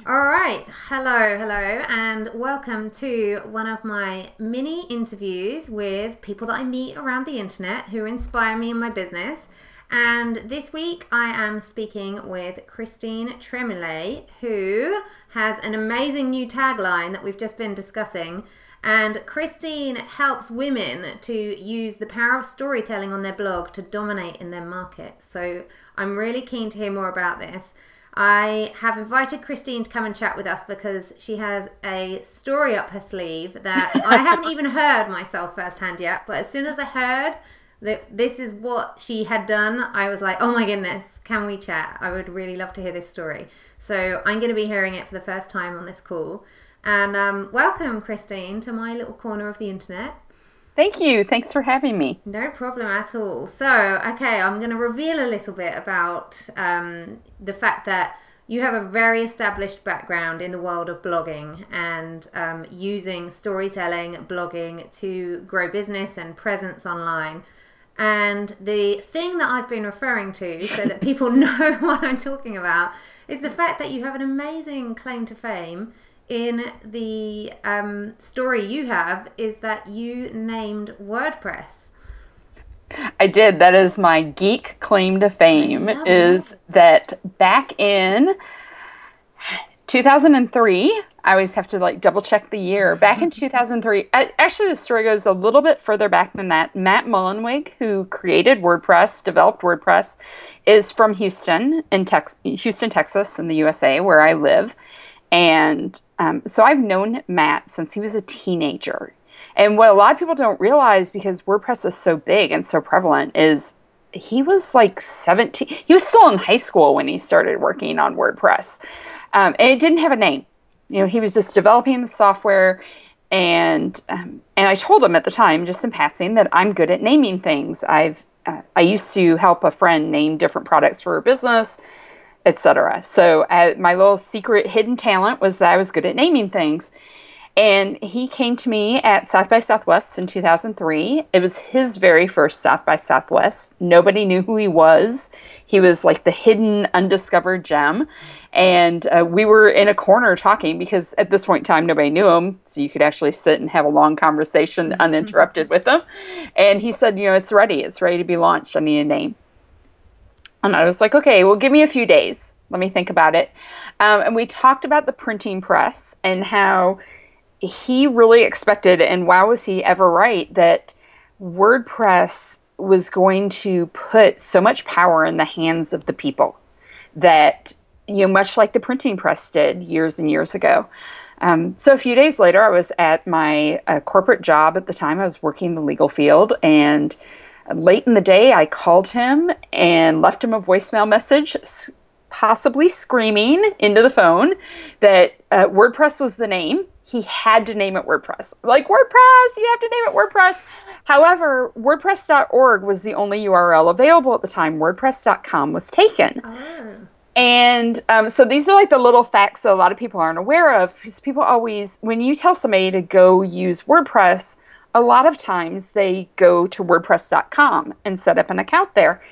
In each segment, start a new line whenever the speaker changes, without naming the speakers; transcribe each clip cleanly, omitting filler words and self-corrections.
All right, hello, and welcome to one of my mini interviews with people that I meet around the internet who inspire me in my business. And this week I am speaking with Christine Tremblay, who has an amazing new tagline that we've just been discussing. And Christine helps women to use the power of storytelling on their blog to dominate in their market. So I'm really keen to hear more about this. I have invited Christine to come and chat with us because she has a story up her sleeve that I haven't even heard myself firsthand yet. But as soon as I heard that this is what she had done, I was like, oh my goodness, can we chat? I would really love to hear this story. So I'm going to be hearing it for the first time on this call. And welcome, Christine, to my little corner of the internet.
Thank you. Thanks for having me.
No problem at all. So, okay, I'm going to reveal a little bit about the fact that you have a very established background in the world of blogging and using storytelling, blogging to grow business and presence online. And the thing that I've been referring to, so that people know what I'm talking about, is the fact that you have an amazing claim to fame in the story you have, is that you named WordPress.
I did. That is my geek claim to fame, is that back in 2003, I always have to double check the year. Back in 2003, actually the story goes a little bit further back than that. Matt Mullenweg, who created WordPress, developed WordPress, is from Houston, Texas in the USA, where I live. And so I've known Matt since he was a teenager. And what a lot of people don't realize, because WordPress is so big and so prevalent, is he was like 17. He was still in high school when he started working on WordPress. And it didn't have a name. You know, he was just developing the software. And I told him at the time, just in passing, that I'm good at naming things. I used to help a friend name different products for her business, etc. So my little secret hidden talent was that I was good at naming things. And he came to me at South by Southwest in 2003. It was his very first South by Southwest. Nobody knew who he was. He was like the hidden, undiscovered gem. And we were in a corner talking because at this point in time, nobody knew him. So you could actually sit and have a long conversation uninterrupted with him. And he said, you know, it's ready. It's ready to be launched. I need a name. And I was like, okay, well, give me a few days. Let me think about it. And we talked about the printing press and how he really expected, and wow, was he ever right, that WordPress was going to put so much power in the hands of the people that, you know, much like the printing press did years and years ago. So a few days later, I was at my corporate job at the time. I was working in the legal field, and late in the day, I called him and left him a voicemail message, possibly screaming into the phone that WordPress was the name. He had to name it WordPress. Like, WordPress, you have to name it WordPress. However, WordPress.org was the only URL available at the time. WordPress.com was taken. Oh. And so these are like the little facts that a lot of people aren't aware of, because people always, when you tell somebody to go use WordPress, a lot of times they go to WordPress.com and set up an account there.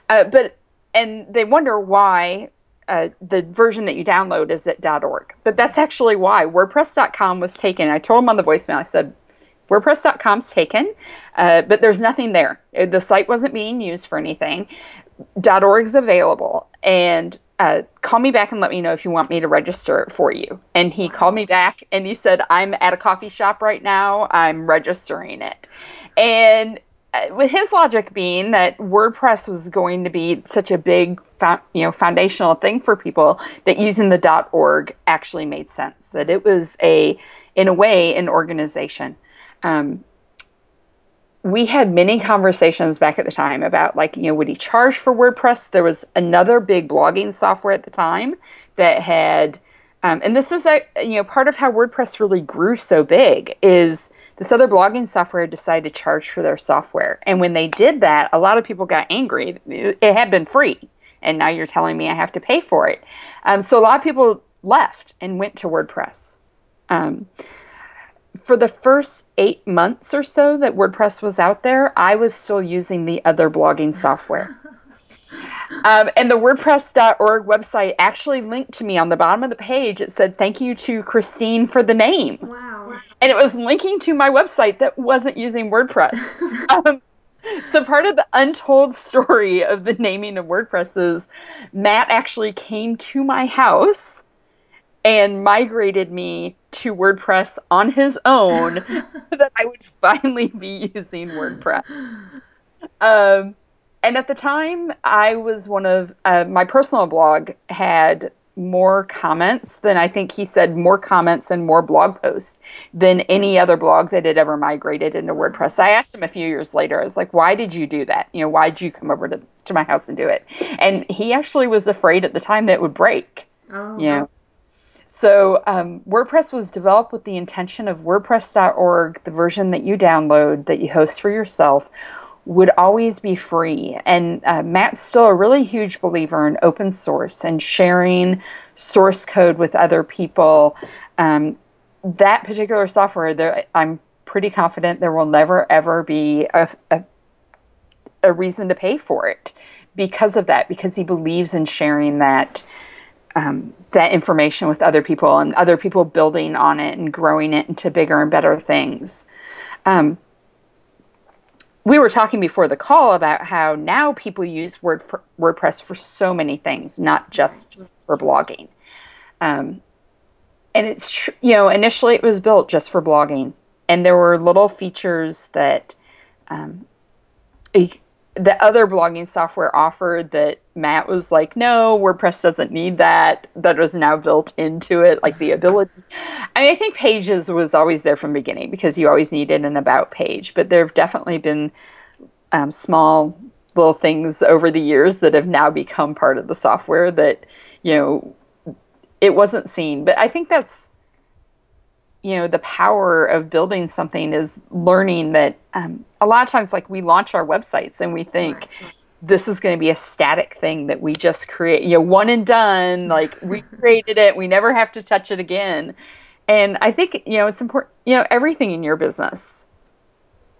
And they wonder why the version that you download is at .org. But that's actually why. WordPress.com was taken. I told him on the voicemail, I said, WordPress.com's taken, but there's nothing there. The site wasn't being used for anything. .org's available. And call me back and let me know if you want me to register it for you. And he called me back and he said, I'm at a coffee shop right now. I'm registering it. And with his logic being that WordPress was going to be such a big, foundational thing for people, that using the .org actually made sense. That it was in a way, an organization. We had many conversations back at the time about, would he charge for WordPress? There was another big blogging software at the time that had, and this is part of how WordPress really grew so big, is this other blogging software decided to charge for their software. And when they did that, a lot of people got angry. It had been free, and now you're telling me I have to pay for it. So a lot of people left and went to WordPress. For the first 8 months or so that WordPress was out there, I was still using the other blogging software. And the WordPress.org website actually linked to me on the bottom of the page. It said, "Thank you to Christine for the name."
Wow.
And it was linking to my website that wasn't using WordPress. Um, so part of the untold story of the naming of WordPress is Matt actually came to my house and migrated me to WordPress on his own so that I would finally be using WordPress. Um, and at the time, I was one of my personal blog had more comments than I think he said more comments and more blog posts than any other blog that had ever migrated into WordPress. I asked him a few years later, I was like, why did you do that? You know, why did you come over to my house and do it? And he actually was afraid at the time that it would break.
Oh.
You know, so WordPress was developed with the intention of WordPress.org, the version that you download, that you host for yourself, would always be free. And Matt's still a really huge believer in open source and sharing source code with other people. That particular software, I'm pretty confident there will never, ever be a reason to pay for it because of that, because he believes in sharing that that information with other people and other people building on it and growing it into bigger and better things. We were talking before the call about how now people use WordPress for so many things, not just for blogging. And it's, you know, initially it was built just for blogging. And there were little features that the other blogging software offered that Matt was like, no, WordPress doesn't need that. That was now built into it, like the ability. I mean, I think Pages was always there from the beginning because you always needed an about page. But there have definitely been small little things over the years that have now become part of the software that, you know, it wasn't seen. But I think that's, you know, the power of building something is learning that a lot of times, like, we launch our websites and we think this is going to be a static thing that we just create, you know, one and done, like we created it, we never have to touch it again. And I think, you know, it's important, you know, everything in your business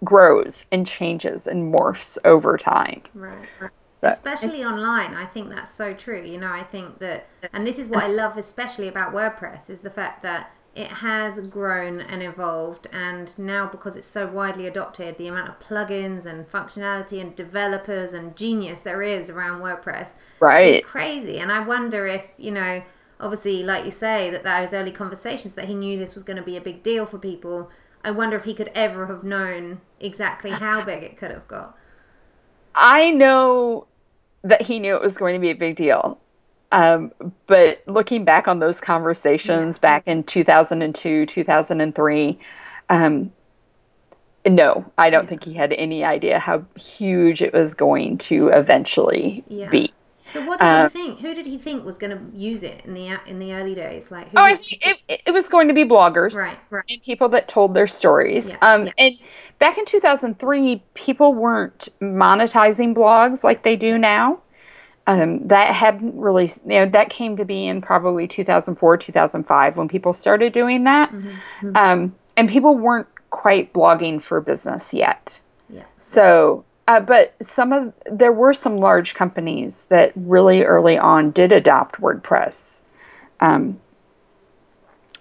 grows and changes and morphs over time.
Right.
So,
especially online, I think that's so true. You know, I think that, and this is what I love especially about WordPress, is the fact that it has grown and evolved, and now because it's so widely adopted, the amount of plugins and functionality and developers and genius there is around WordPress is crazy. And I wonder if, you know, obviously, like you say, that those early conversations that he knew this was going to be a big deal for people, I wonder if he could ever have known exactly how big it could have got.
I know that he knew it was going to be a big deal. But looking back on those conversations back in 2002, 2003, no, I don't think he had any idea how huge it was going to eventually be.
So what did he think? Who did he think was going to use it in the early days? Like,
I think it was going to be bloggers,
right,
and people that told their stories. And back in 2003, people weren't monetizing blogs like they do now. That hadn't really, you know, that came to be in probably 2004, 2005 when people started doing that. And people weren't quite blogging for business yet. So, but there were some large companies that really early on did adopt WordPress.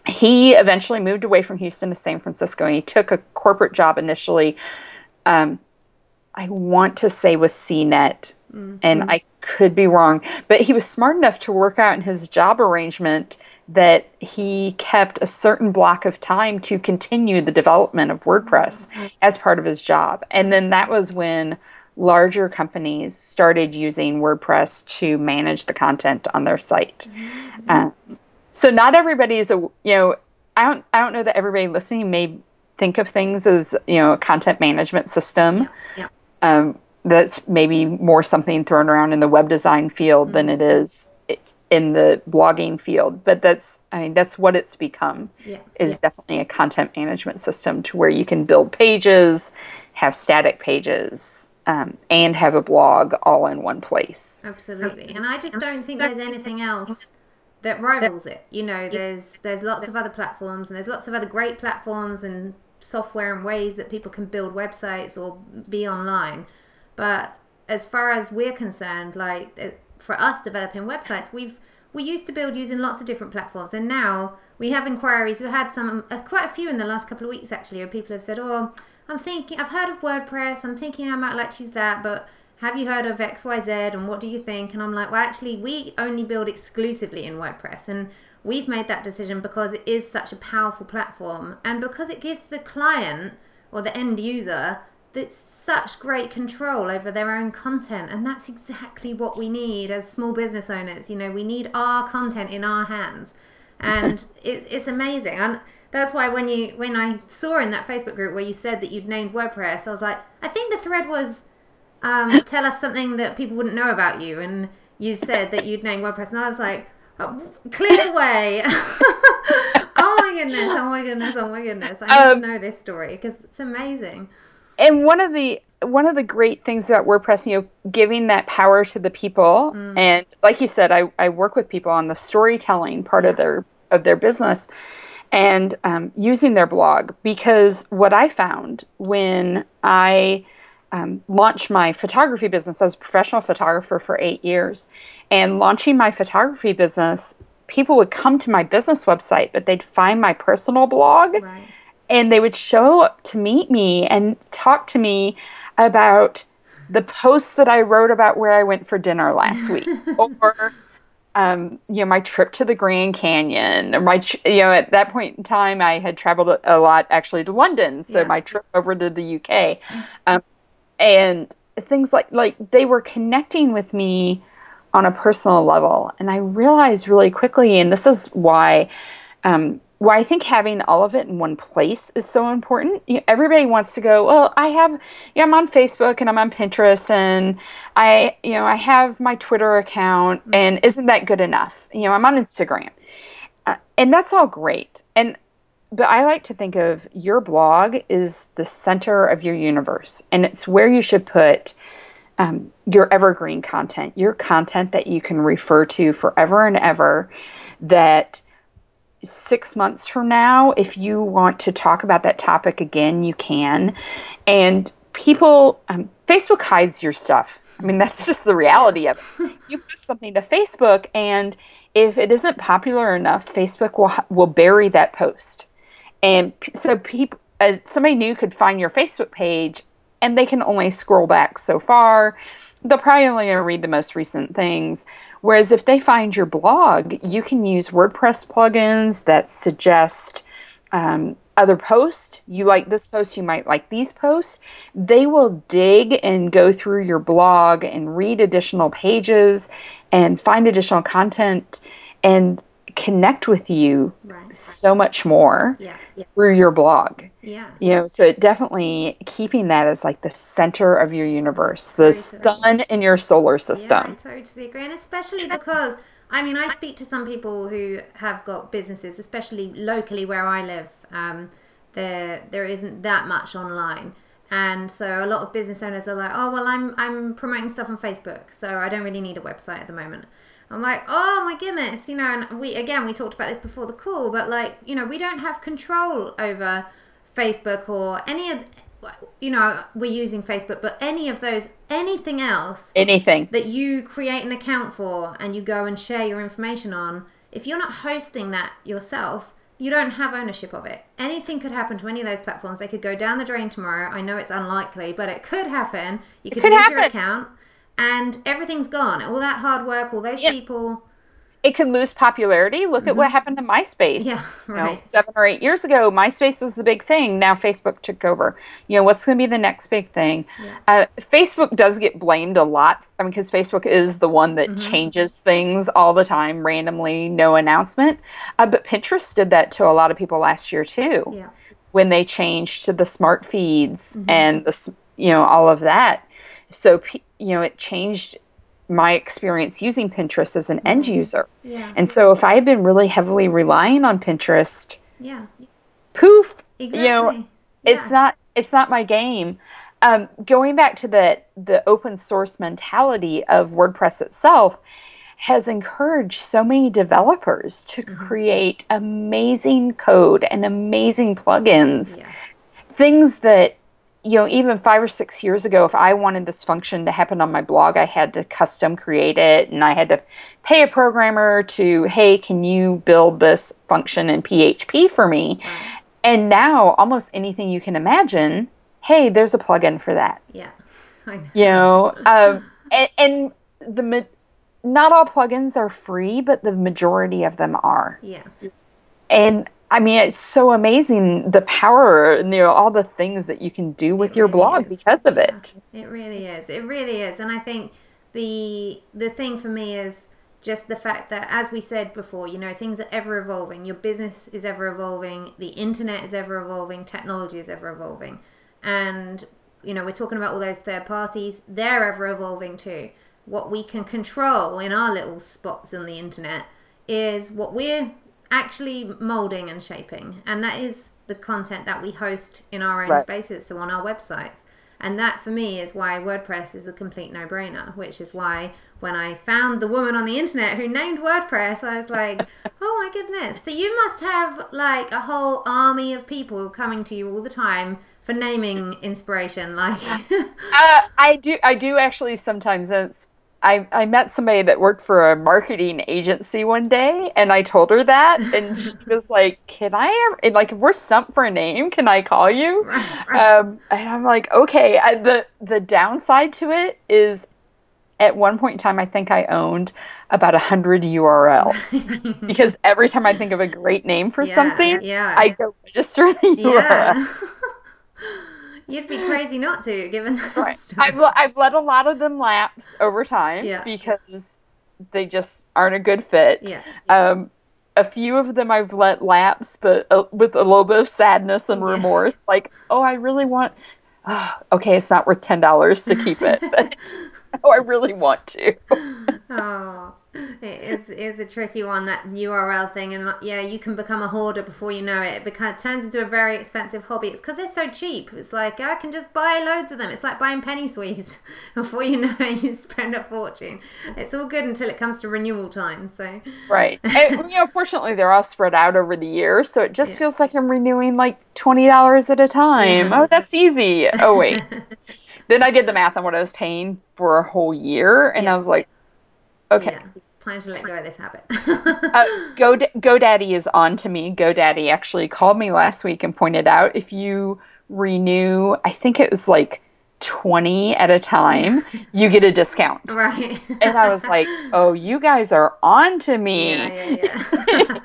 He eventually moved away from Houston to San Francisco, and he took a corporate job initially. I want to say with CNET, and I could be wrong, but he was smart enough to work out in his job arrangement that he kept a certain block of time to continue the development of WordPress as part of his job. And then that was when larger companies started using WordPress to manage the content on their site. So not everybody is you know, I don't know that everybody listening may think of things as, you know, a content management system. That's maybe more something thrown around in the web design field than it is in the blogging field. But that's what it's become, is definitely a content management system to where you can build pages, have static pages, and have a blog all in one place.
Absolutely. And I just don't think there's anything else that rivals it. You know, there's lots of other platforms, and there's lots of other great platforms and software and ways that people can build websites or be online. But as far as we're concerned, like, for us developing websites, we used to build using lots of different platforms, and now we have inquiries. We've had quite a few in the last couple of weeks actually, where people have said, "Oh, I've heard of WordPress. I'm thinking I might like to use that, but have you heard of XYZ? And what do you think?" And I'm like, well, actually, we only build exclusively in WordPress, and we've made that decision because it is such a powerful platform, and because it gives the client or the end user that's such great control over their own content. And that's exactly what we need as small business owners. You know, we need our content in our hands, and it's amazing. And that's why when I saw in that Facebook group where you said that you'd named WordPress, I was like, I think the thread was tell us something that people wouldn't know about you, and you said that you'd named WordPress, and I was like, oh, clear the way. Oh my goodness, oh my goodness, oh my goodness. I need to know this story because it's amazing.
And one of the great things about WordPress, you know, giving that power to the people, and like you said, I work with people on the storytelling part of their business, and using their blog, because what I found when I launched my photography business, I was a professional photographer for 8 years, and launching my photography business, people would come to my business website, but they'd find my personal blog. Right. And they would show up to meet me and talk to me about the posts that I wrote about where I went for dinner last week, or you know, my trip to the Grand Canyon, or at that point in time, I had traveled a lot actually to London, so my trip over to the UK, and things like they were connecting with me on a personal level, and I realized really quickly, and this is why I think having all of it in one place is so important. You know, everybody wants to go, well, I'm on Facebook and I'm on Pinterest and I have my Twitter account, and isn't that good enough? You know, I'm on Instagram, and that's all great. But I like to think of your blog is the center of your universe, and it's where you should put your evergreen content, your content that you can refer to forever and ever, that 6 months from now, if you want to talk about that topic again, you can. And people, Facebook hides your stuff. I mean, that's just the reality of it. You post something to Facebook, and if it isn't popular enough, Facebook will bury that post. And so somebody new could find your Facebook page, and they can only scroll back so far. They'll probably only read the most recent things. Whereas if they find your blog, you can use WordPress plugins that suggest other posts. You like this post, you might like these posts. They will dig and go through your blog and read additional pages and find additional content and connect with you so much more through your blog. Yeah. You know, so it definitely keeping that as like the center of your universe, the sun in your solar system.
Yeah, I totally agree. And especially because, I mean, I speak to some people who have got businesses, especially locally where I live. There isn't that much online. And so a lot of business owners are like, oh, well, I'm promoting stuff on Facebook, so I don't really need a website at the moment. I'm like, oh my goodness, you know, and we talked about this before the call, but like, you know, we don't have control over Facebook or any of, you know, we're using Facebook, but anything else that you create an account for and you go and share your information on, if you're not hosting that yourself, you don't have ownership of it. Anything could happen to any of those platforms. They could go down the drain tomorrow. I know it's unlikely, but it could happen. You could lose your account. And everything's gone. All that hard work, all those people.
It can lose popularity. Look at what happened to MySpace.
Yeah, right.
You know, 7 or 8 years ago, MySpace was the big thing. Now Facebook took over. You know, what's going to be the next big thing? Yeah. Facebook does get blamed a lot. I mean, because Facebook is the one that changes things all the time, randomly, no announcement. But Pinterest did that to a lot of people last year too. Yeah. When they changed to the smart feeds and all of that. So, you know, it changed my experience using Pinterest as an end user. Yeah. And so if I had been really heavily relying on Pinterest, poof, exactly. You know, it's not my game. Going back to the open source mentality of WordPress itself has encouraged so many developers to create amazing code and amazing plugins, things that even 5 or 6 years ago, if I wanted this function to happen on my blog, I had to custom create it and I had to pay a programmer to, hey, can you build this function in PHP for me?
Right.
And now almost anything you can imagine, hey, there's a plugin for that.
Yeah.
And not all plugins are free, but the majority of them are.
Yeah.
And I mean, it's so amazing the power and all the things that you can do with your blog because of it.
It really is. It really is. And I think the thing for me is just the fact that, as we said before, things are ever evolving. Your business is ever evolving. The internet is ever evolving. Technology is ever evolving. And, we're talking about all those third parties. They're ever evolving too. What we can control in our little spots on the internet is what we're actually molding and shaping. And that is the content that we host in our own spaces, so on our websites. And that, for me, is why WordPress is a complete no-brainer, which is why when I found the woman on the internet who named WordPress, I was like, oh my goodness. So you must have like a whole army of people coming to you all the time for naming inspiration. Like,
I do actually sometimes. I met somebody that worked for a marketing agency one day, and I told her that, and she was like, "Can I ever, like, if we're stumped for a name, can I call you?"
Right.
And I'm like, "Okay." The downside to it is, at one point in time, I think I owned about 100 URLs because every time I think of a great name for something, I go register the URL.
You'd be crazy not to, given that
Right.
story.
I've let a lot of them lapse over time because they just aren't a good fit.
Yeah.
A few of them I've let lapse, but with a little bit of sadness and remorse. Like, oh, I really want. Oh, okay, it's not worth $10 to keep it, but oh, I really want to.
Oh, it is a tricky one, that URL thing, and you can become a hoarder before you know it. It turns into a very expensive hobby. It's because they're so cheap. It's like, I can just buy loads of them. It's like buying penny sweets. Before you know it, you spend a fortune. It's all good until it comes to renewal time. So
right, and, fortunately, they're all spread out over the year, so it just feels like I'm renewing like $20 at a time. Oh, that's easy. Oh wait. Then I did the math on what I was paying for a whole year, and I was like, okay.
Time to let go of this habit.
GoDaddy is on to me. GoDaddy actually called me last week and pointed out, if you renew, I think it was like 20 at a time, you get a discount.
Right.
And I was like, oh, you guys are on to me.
Yeah.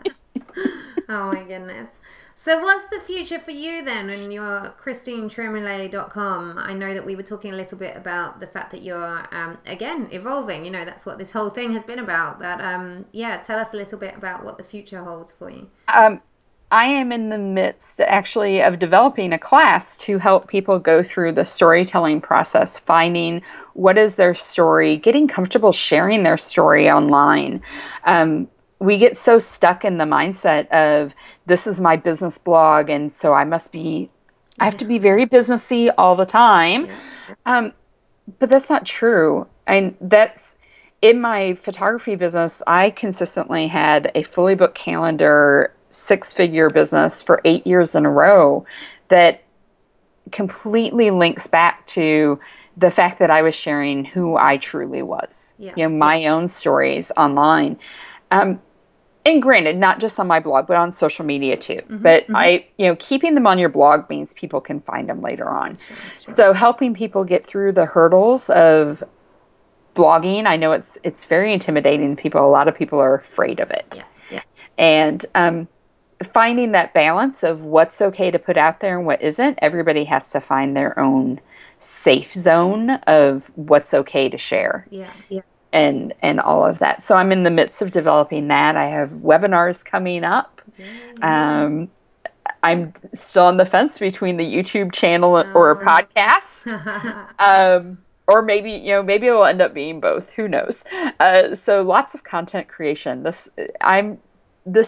Oh my goodness. So what's the future for you then in your ChristineTremolay.com? I know that we were talking a little bit about the fact that you're, again, evolving. That's what this whole thing has been about. But tell us a little bit about what the future holds for you.
I am in the midst, actually, of developing a class to help people go through the storytelling process, finding what is their story, getting comfortable sharing their story online. We get so stuck in the mindset of, this is my business blog, and so I have to be very businessy all the time. But that's not true. And that's, in my photography business, I consistently had a fully booked calendar, 6-figure business for 8 years in a row that completely links back to the fact that I was sharing who I truly was, my own stories online. And granted, not just on my blog, but on social media too. But keeping them on your blog means people can find them later on. Sure. So helping people get through the hurdles of blogging, I know it's very intimidating to people. A lot of people are afraid of it.
Yeah.
And finding that balance of what's okay to put out there and what isn't. Everybody has to find their own safe zone of what's okay to share.
Yeah.
And all of that. So I'm in the midst of developing that. I have webinars coming up. I'm still on the fence between the YouTube channel or a podcast. Or maybe it will end up being both. Who knows? So lots of content creation. This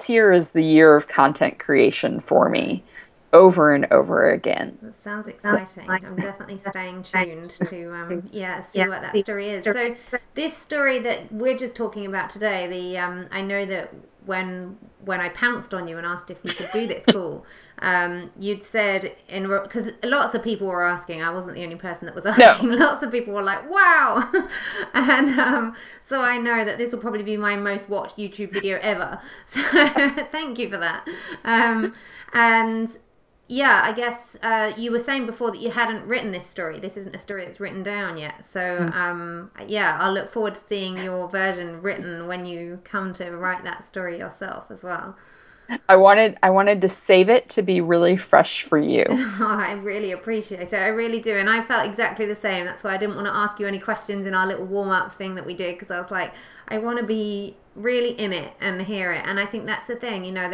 year is the year of content creation for me, over and over again.
That sounds exciting. I'm definitely staying tuned to see what that story is. So this story that we're just talking about today, I know that when I pounced on you and asked if we could do this call, you'd said, because lots of people were asking, I wasn't the only person that was asking. No. Lots of people were like, wow. And so I know that this will probably be my most watched YouTube video ever. So thank you for that. And yeah, I guess you were saying before that you hadn't written this story. This isn't a story that's written down yet. So yeah, I'll look forward to seeing your version written when you come to write that story yourself as well.
I wanted to save it to be really fresh for you.
Oh, I really appreciate it. I really do. And I felt exactly the same. That's why I didn't want to ask you any questions in our little warm-up thing that we did, because I was like, I want to be really in it and hear it. And I think that's the thing, you know,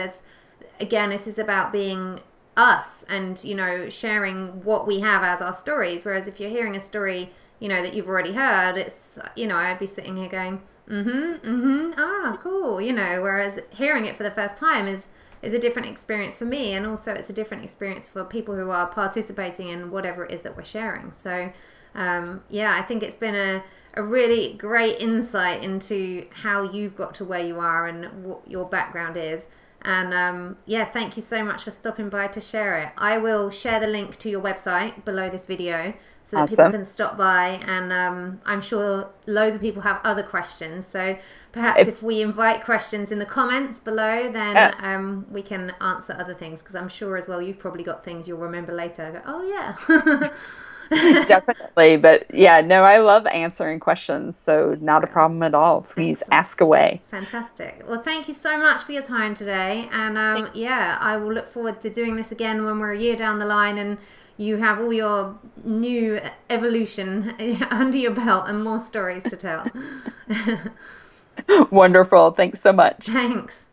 again, this is about being us and, you know, sharing what we have as our stories. Whereas if you're hearing a story, you know, that you've already heard, it's, you know, I'd be sitting here going, ah, cool, you know, whereas hearing it for the first time is a different experience for me, and also it's a different experience for people who are participating in whatever it is that we're sharing. So yeah, I think it's been a really great insight into how you've got to where you are and what your background is. And yeah, thank you so much for stopping by to share it. I will share the link to your website below this video so that people can stop by, and I'm sure loads of people have other questions. So perhaps if we invite questions in the comments below, then we can answer other things, because I'm sure as well you've probably got things you'll remember later. Go, oh yeah.
Definitely. But yeah, no, I love answering questions, so not a problem at all. Please ask away.
Fantastic. Well, thank you so much for your time today, and yeah, I will look forward to doing this again when we're a year down the line and you have all your new evolution under your belt and more stories to tell.
Wonderful. Thanks so much.
Thanks.